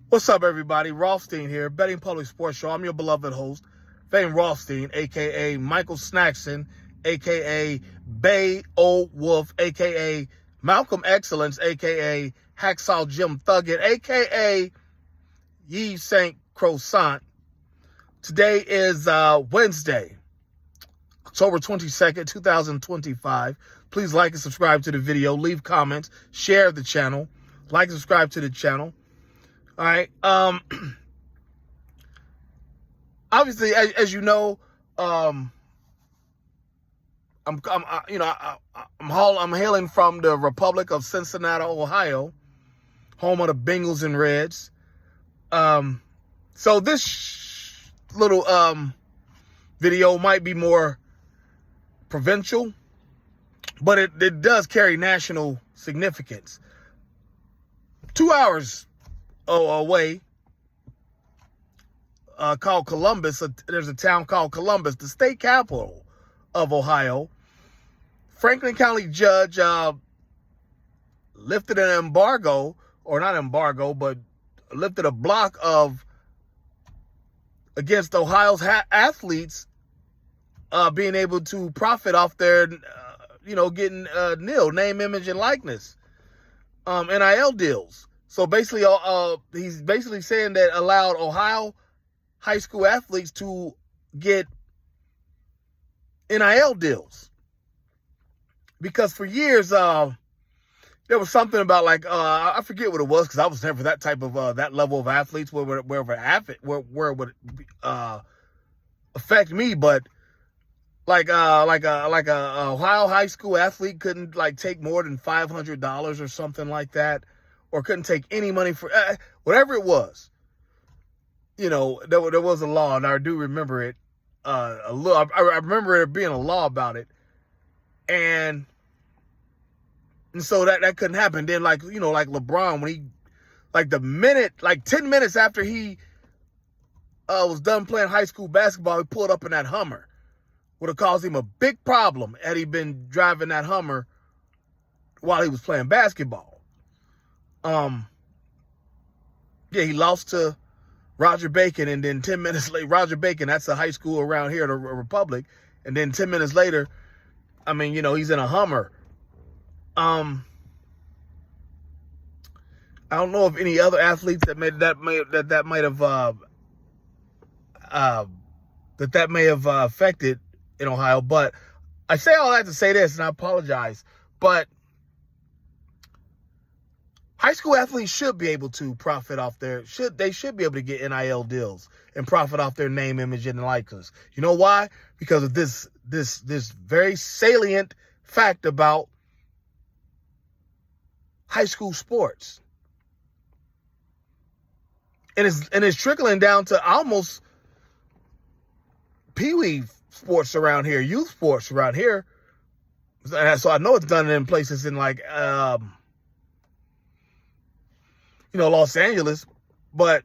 What's up, everybody? Rothstein here, Betting Public Sports Show. I'm your beloved host, Fame Rothstein, a.k.a. Michael Snackson, a.k.a. Bay Old Wolf, a.k.a. Malcolm Excellence, a.k.a. Hacksaw Jim Thuggett, a.k.a. Yves Saint Croissant. Today is Wednesday, October 22nd, 2025. Please like and subscribe to the video. Leave comments. Share the channel. Like and subscribe to the channel. All right. Obviously, as you know, I'm hailing from the Republic of Cincinnati, Ohio, home of the Bengals and Reds. So this little video might be more provincial, but it does carry national significance. 2 hours away, called Columbus. There's a town called Columbus, the state capital of Ohio. Franklin County judge lifted an embargo, or not embargo, but lifted a block against Ohio's athletes being able to profit off their, getting NIL, name, image, and likeness, NIL deals. So basically, he's basically saying that allowed Ohio high school athletes to get NIL deals. Because for years, there was something about I forget what it was, because I was never that type of, that level of athletes where it would affect me. But like a Ohio high school athlete couldn't take more than $500 or something like that, or couldn't take any money for whatever it was. There was a law, and I do remember it a little. I remember there being a law about it, and so that couldn't happen. Then like LeBron, when he 10 minutes after he was done playing high school basketball, he pulled up in that Hummer. Would have caused him a big problem had he been driving that Hummer while he was playing basketball. He lost to Roger Bacon, and then 10 minutes later, Roger Bacon, that's a high school around here, the Republic, and then 10 minutes later, he's in a Hummer. I don't know if any other athletes that may have affected in Ohio, but I say all that to say this, and I apologize, but high school athletes should be able to profit off they should be able to get NIL deals and profit off their name, image, and likeness. You know why? Because of this very salient fact about high school sports. And it's trickling down to almost peewee sports around here, youth sports around here. So I know it's done in places in Los Angeles. But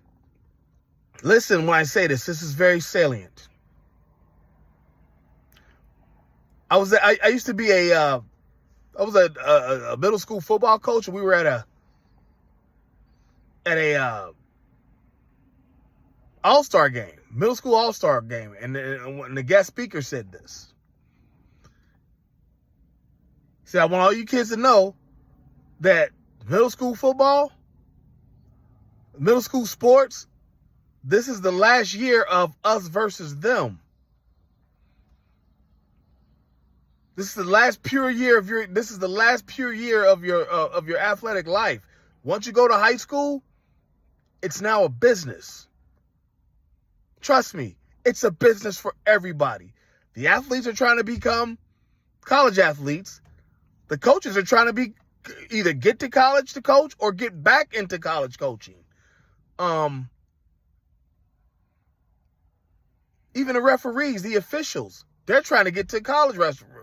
listen, when I say this is very salient. I used to be a middle school football coach, and we were at a all-star game, middle school all-star game, and the guest speaker said this. He said, I want all you kids to know that middle school football, middle school sports, this is the last year of us versus them. This is the last pure year of your athletic life. Once you go to high school, it's now a business. Trust me, it's a business for everybody. The athletes are trying to become college athletes. The coaches are trying to either get to college to coach or get back into college coaching. Even the referees, the officials, they're trying to get to college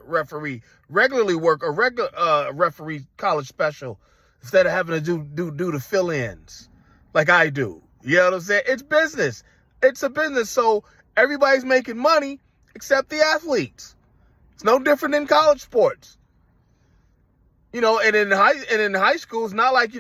referee, regularly work a regular referee college special instead of having to do the fill-ins like I do. You know what I'm saying? It's business. It's a business. So everybody's making money except the athletes. It's no different than college sports. And in high school, it's not like,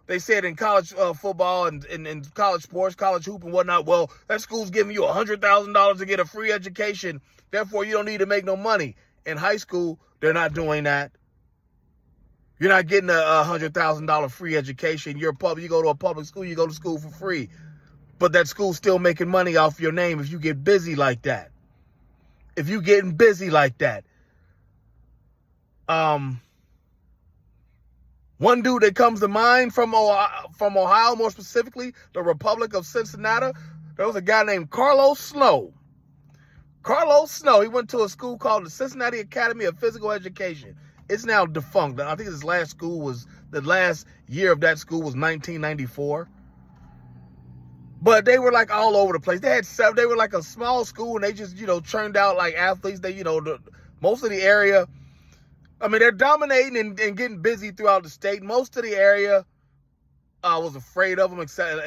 they said in college football and college sports, college hoop and whatnot, well, that school's giving you $100,000 to get a free education. Therefore, you don't need to make no money. In high school, they're not doing that. You're not getting a $100,000 free education. You go to a public school, you go to school for free. But that school's still making money off your name if you get busy like that. If you getting busy like that. One dude that comes to mind from Ohio, more specifically, the Republic of Cincinnati, there was a guy named Carlos Snow. Carlos Snow, he went to a school called the Cincinnati Academy of Physical Education. It's now defunct. I think the last year of that school was 1994. But they were like all over the place. They were like a small school, and they just, churned out like athletes. Most of the area, I mean, they're dominating and getting busy throughout the state. Most of the area was afraid of them, except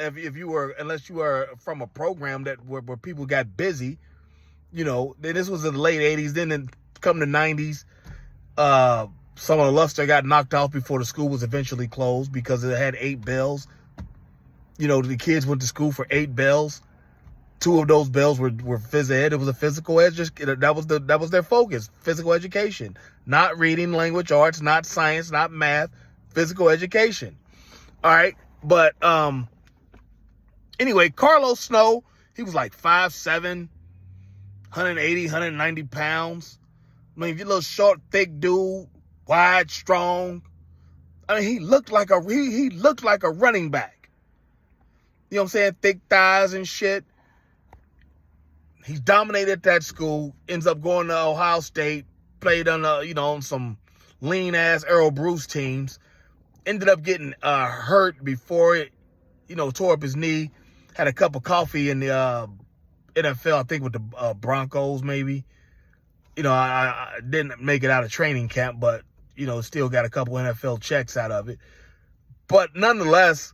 unless you were from a program where people got busy. Then this was in the late 80s. Then come the 90s, some of the luster got knocked off before the school was eventually closed because it had 8 bells. The kids went to school for 8 bells. 2 of those bells were phys ed. It was a physical ed. That was their focus, physical education. Not reading, language arts, not science, not math, physical education. All right. But anyway, Carlos Snow, he was like 5'7", 180, 190 pounds. I mean, if you're a little short, thick dude, wide, strong. I mean, he looked like a running back. You know what I'm saying? Thick thighs and shit. He dominated that school, ends up going to Ohio State, played on some lean-ass Earl Bruce teams, ended up getting hurt before it, tore up his knee, had a cup of coffee in the NFL, I think with the Broncos maybe. I didn't make it out of training camp, but, still got a couple NFL checks out of it. But nonetheless,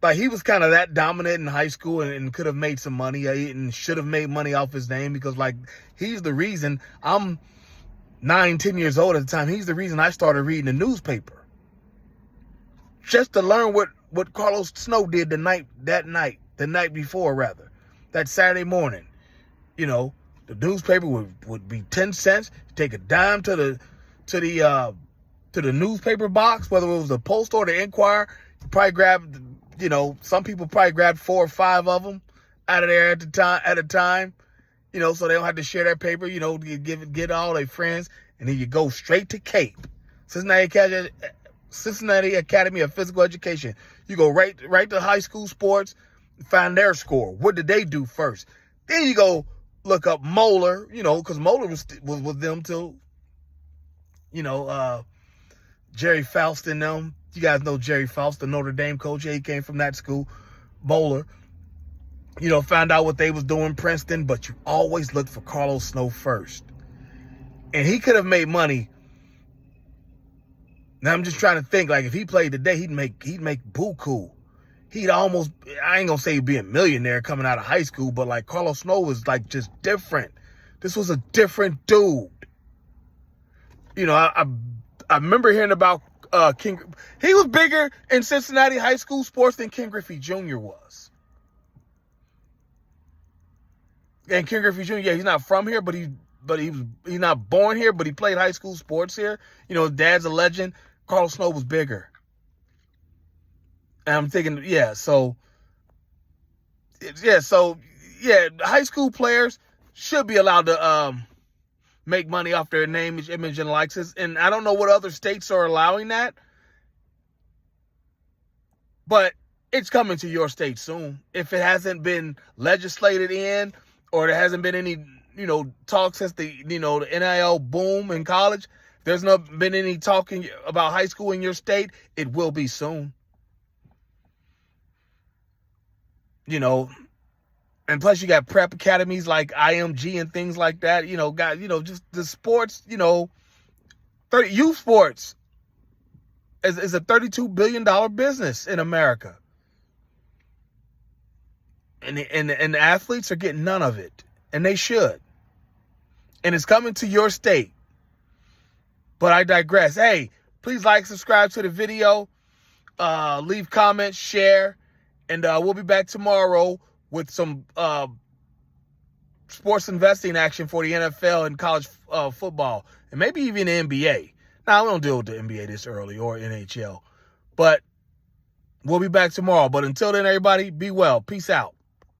like, he was kind of that dominant in high school and could have made some money and should have made money off his name because, like, he's the reason I'm 9, 10 years old at the time. He's the reason I started reading the newspaper. Just to learn what Carlos Snow did the night before, that Saturday morning. The newspaper would be 10 cents. Take a dime to the newspaper box, whether it was the Post or the Enquirer. You probably grabbed, some people probably grabbed 4 or 5 of them out of there at a time, so they don't have to share their paper, get all their friends, and then you go straight to Cape, Cincinnati Academy of Physical Education. You go right to high school sports, find their score. What did they do first? Then you go look up Moeller, because Moeller was with them till, Jerry Faust and them. You guys know Jerry Faust, the Notre Dame coach. Yeah, he came from that school. Moeller. Found out what they was doing, Princeton, but you always look for Carlos Snow first. And he could have made money. Now I'm just trying to think, like, if he played today, he'd make buku. I ain't gonna say he'd be a millionaire coming out of high school, but like Carlos Snow was like just different. This was a different dude. I remember hearing about King. He was bigger in Cincinnati high school sports than Ken Griffey Jr. was. And Ken Griffey Jr., yeah, he's not from here, but he's not born here, but he played high school sports here. His dad's a legend. Carlos Snow was bigger. And I'm thinking, high school players should be allowed to make money off their name, image, and likeness. And I don't know what other states are allowing that, but it's coming to your state soon. If it hasn't been legislated in, or there hasn't been any, talk since the NIL boom in college, there's not been any talking about high school in your state, it will be soon. And plus you got prep academies like IMG and things like that, just the sports, youth sports is a $32 billion business in America. And the athletes are getting none of it. And they should. And it's coming to your state. But I digress. Hey, please like, subscribe to the video. leave comments, share, and we'll be back tomorrow with some sports investing action for the NFL and college football, and maybe even the NBA. Now, we don't deal with the NBA this early or NHL, but we'll be back tomorrow. But until then, everybody, be well. Peace out.